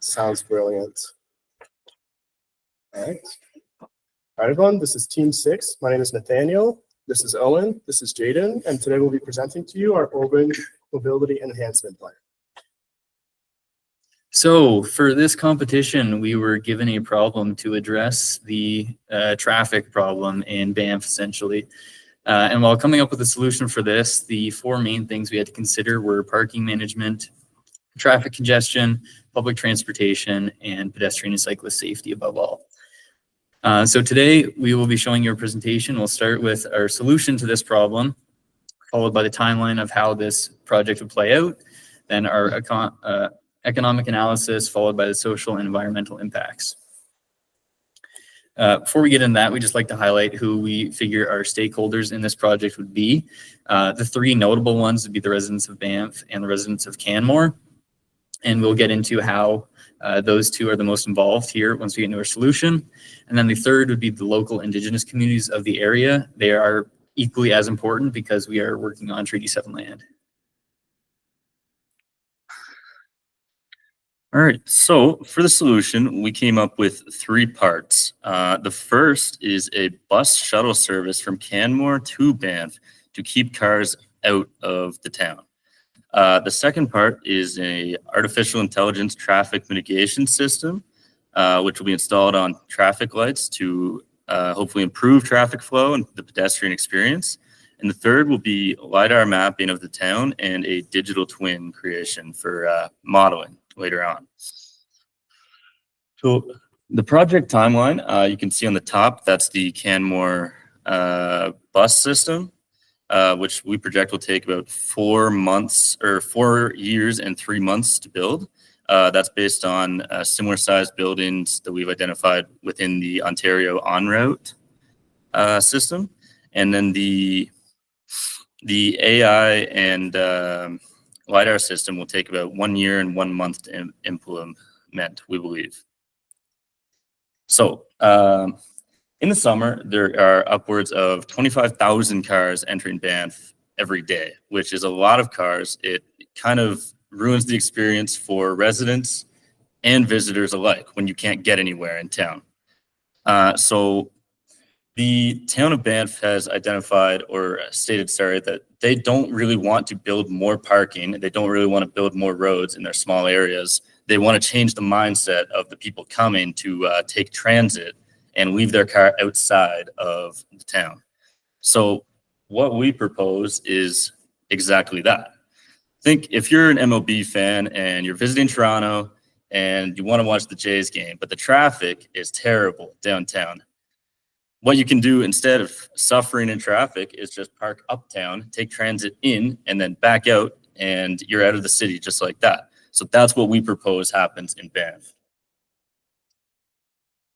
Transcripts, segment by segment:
Sounds brilliant. All right. All right, everyone, this is Team 6. My name is Nathaniel. This is Owen. This is Jaden. And today we'll be presenting to you our urban mobility enhancement plan. So for this competition, we were given a problem to address the traffic problem in Banff, essentially. And while coming up with a solution for this, the four main things we had to consider were parking management, traffic congestion, public transportation, and pedestrian and cyclist safety above all. So today we will be showing you a presentation. We'll start with our solution to this problem, followed by the timeline of how this project would play out, then our economic analysis, followed by the social and environmental impacts. Before we get into that, we just like to highlight who we figure our stakeholders in this project would be. The three notable ones would be the residents of Banff and the residents of Canmore. And we'll get into how those two are the most involved here once we get into our solution. And then the third would be the local Indigenous communities of the area. They are equally as important because we are working on Treaty 7 land. All right, so for the solution, we came up with three parts. The first is a bus shuttle service from Canmore to Banff to keep cars out of the town. The second part is a artificial intelligence traffic mitigation system, which will be installed on traffic lights to hopefully improve traffic flow and the pedestrian experience. And the third will be LiDAR mapping of the town and a digital twin creation for modeling later on. So the project timeline, you can see on the top, that's the Canmore bus system. Which we project will take about 4 months or 4 years and 3 months to build. That's based on similar sized buildings that we've identified within the Ontario en route system. And then the AI and LiDAR system will take about 1 year and 1 month to implement, we believe. So, in the summer, there are upwards of 25,000 cars entering Banff every day, which is a lot of cars. It kind of ruins the experience for residents and visitors alike when you can't get anywhere in town. So the town of Banff has identified or stated, that they don't really want to build more parking. They don't really want to build more roads in their small areas. They want to change the mindset of the people coming to take transit and leave their car outside of the town. So what we propose is exactly that. Think if you're an MLB fan and you're visiting Toronto and you want to watch the Jays game, but the traffic is terrible downtown. What you can do instead of suffering in traffic is just park uptown, take transit in, and then back out, and you're out of the city just like that. So that's what we propose happens in Banff.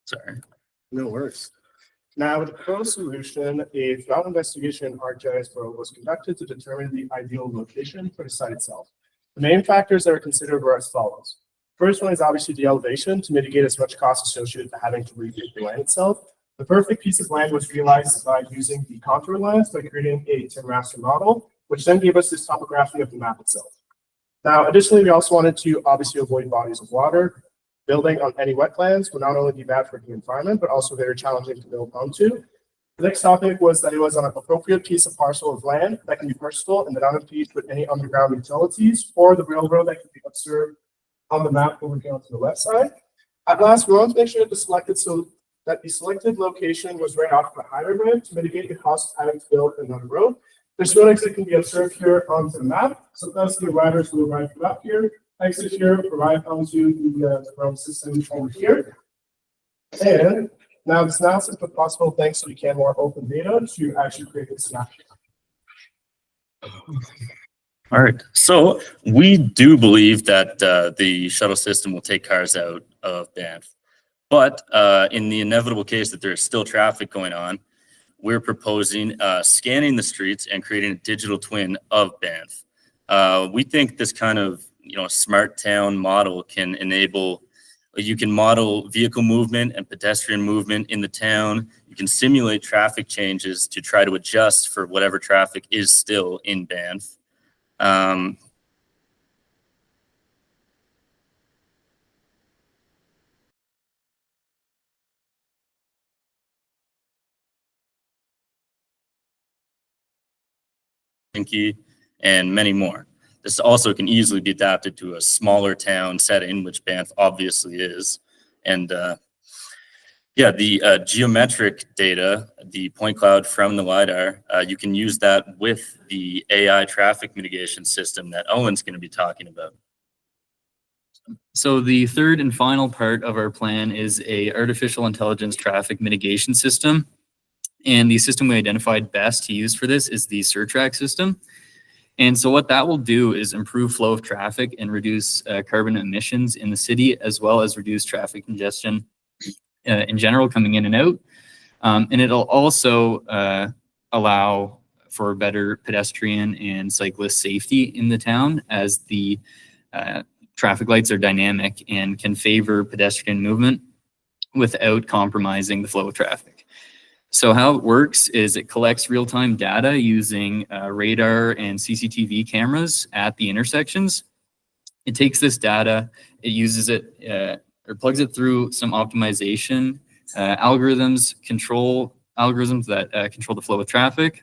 Sorry. No worries. Now, with the proposed solution, a thorough investigation in ArcGIS Pro was conducted to determine the ideal location for the site itself. The main factors that are considered were as follows. First one is obviously the elevation to mitigate as much cost associated with having to rebuild the land itself. The perfect piece of land was realized by using the contour lines by creating a TIM raster model, which then gave us this topography of the map itself. Now, additionally, we also wanted to obviously avoid bodies of water. Building on any wetlands would not only be bad for the environment, but also very challenging to build onto. The next topic was that it was on an appropriate piece of parcel of land that can be purchasable and that not impede with any underground utilities or the railroad that can be observed on the map over here to the left side. At last, we wanted to make sure that the selected location was right off the highway road to mitigate the cost of having to build another road. There's no exit can be observed here onto the map, so thus the riders will arrive up here. Exit here, provide onto the road system over here. And now this analysis is possible thanks to the Canmore open data to actually create this snapshot. All right, so we do believe that the shuttle system will take cars out of Banff. But in the inevitable case that there's still traffic going on, we're proposing scanning the streets and creating a digital twin of Banff. We think this kind of smart town model can enable, you can model vehicle movement and pedestrian movement in the town. You can simulate traffic changes to try to adjust for whatever traffic is still in Banff. Helsinki, and many more. This also can easily be adapted to a smaller town setting, which Banff obviously is. And yeah, the geometric data, the point cloud from the LiDAR, you can use that with the AI traffic mitigation system that Owen's going to be talking about. So the third and final part of our plan is a artificial intelligence traffic mitigation system. And the system we identified best to use for this is the SurTrack system. And so what that will do is improve flow of traffic and reduce carbon emissions in the city, as well as reduce traffic congestion in general coming in and out. And it'll also allow for better pedestrian and cyclist safety in the town, as the traffic lights are dynamic and can favor pedestrian movement without compromising the flow of traffic. So how it works is it collects real-time data using radar and CCTV cameras at the intersections. It takes this data, it uses it or plugs it through some optimization algorithms that control the flow of traffic,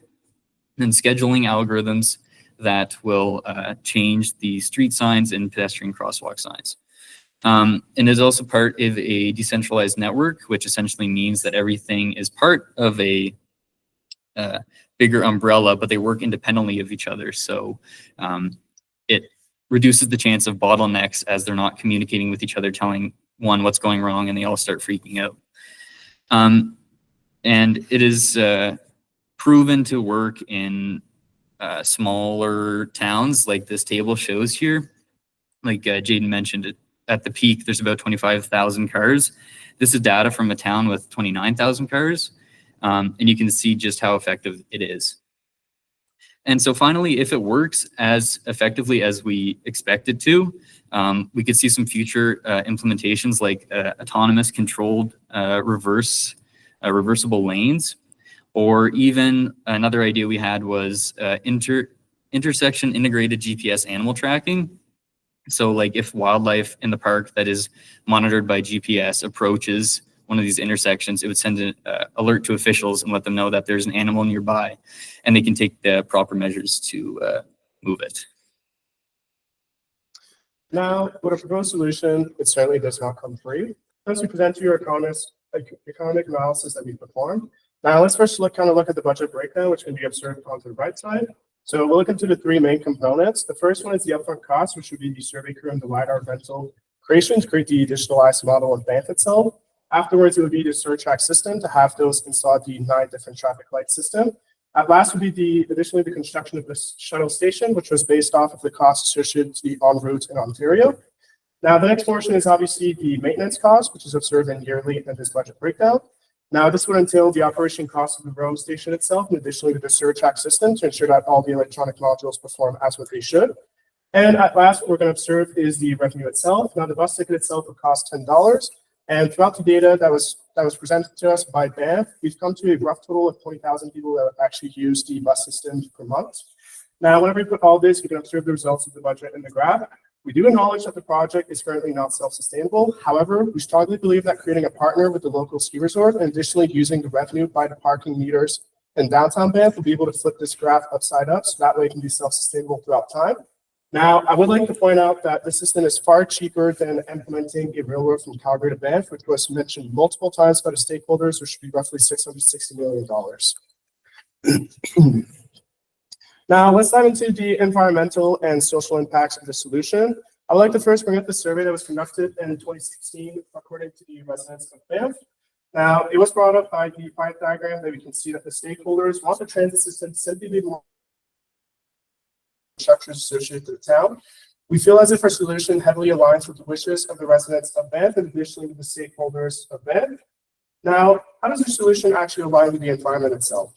and scheduling algorithms that will change the street signs and pedestrian crosswalk signs. And is also part of a decentralized network, which essentially means that everything is part of a bigger umbrella, but they work independently of each other. So it reduces the chance of bottlenecks, as they're not communicating with each other, telling one what's going wrong, and they all start freaking out. And it is proven to work in smaller towns like this table shows here. Like Jaden mentioned, it at the peak, there's about 25,000 cars. This is data from a town with 29,000 cars. And you can see just how effective it is. And so finally, if it works as effectively as we expect it to, we could see some future implementations like autonomous controlled reversible lanes, or even another idea we had was intersection integrated GPS animal tracking. So like if wildlife in the park that is monitored by GPS approaches one of these intersections, it would send an alert to officials and let them know that there's an animal nearby, and they can take the proper measures to move it. Now, with a proposed solution, it certainly does not come free. First, we present to you our economic analysis that we performed. Now, let's first look at the budget breakdown, which can be observed onto the right side. So we'll look into the three main components. The first one is the upfront cost, which would be the survey crew and the LiDAR rental creation to create the digitalized model of Banff itself. Afterwards, it would be the SurTrack system to have those install the 9 different traffic light system. At last would be additionally the construction of the shuttle station, which was based off of the cost associated to the en route in Ontario. Now, the next portion is obviously the maintenance cost, which is observed in yearly in this budget breakdown. Now, this would entail the operation cost of the road station itself, and additionally to the SurTrack system to ensure that all the electronic modules perform as what they should. And at last, what we're going to observe is the revenue itself. Now, the bus ticket itself would cost $10. And throughout the data that was presented to us by Banff, we've come to a rough total of 20,000 people that actually use the bus system per month. Now, whenever we put all this, we can observe the results of the budget in the graph. We do acknowledge that the project is currently not self-sustainable. However, we strongly believe that creating a partner with the local ski resort and additionally using the revenue by the parking meters in downtown Banff will be able to flip this graph upside up, so that way it can be self-sustainable throughout time. Now, I would like to point out that the system is far cheaper than implementing a railroad from Calgary to Banff, which was mentioned multiple times by the stakeholders, which should be roughly $660 million. Now, let's dive into the environmental and social impacts of the solution. I would like to first bring up the survey that was conducted in 2016, according to the residents of Banff. Now, it was brought up by the pipe diagram that we can see that the stakeholders want the transit system to simply be more structures associated to the town. We feel as if our solution heavily aligns with the wishes of the residents of Banff and additionally with the stakeholders of Banff. Now, how does the solution actually align with the environment itself?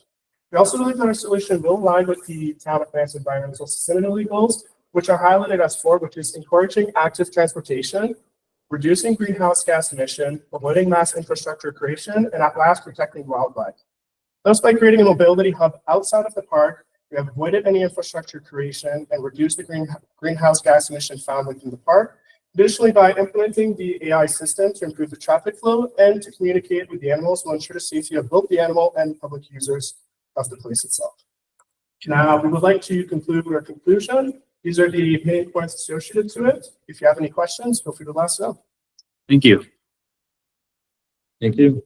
We also believe that our solution will align with the town of Banff's environmental sustainability goals, which are highlighted as 4, which is encouraging active transportation, reducing greenhouse gas emission, avoiding mass infrastructure creation, and at last, protecting wildlife. Thus, by creating a mobility hub outside of the park, we have avoided any infrastructure creation and reduced the greenhouse gas emission found within the park. Additionally, by implementing the AI system to improve the traffic flow and to communicate with the animals will ensure the safety of both the animal and public users of the place itself. Now, we would like to conclude with our conclusion. These are the main points associated to it. If you have any questions, feel free to let us know. Thank you. Thank you.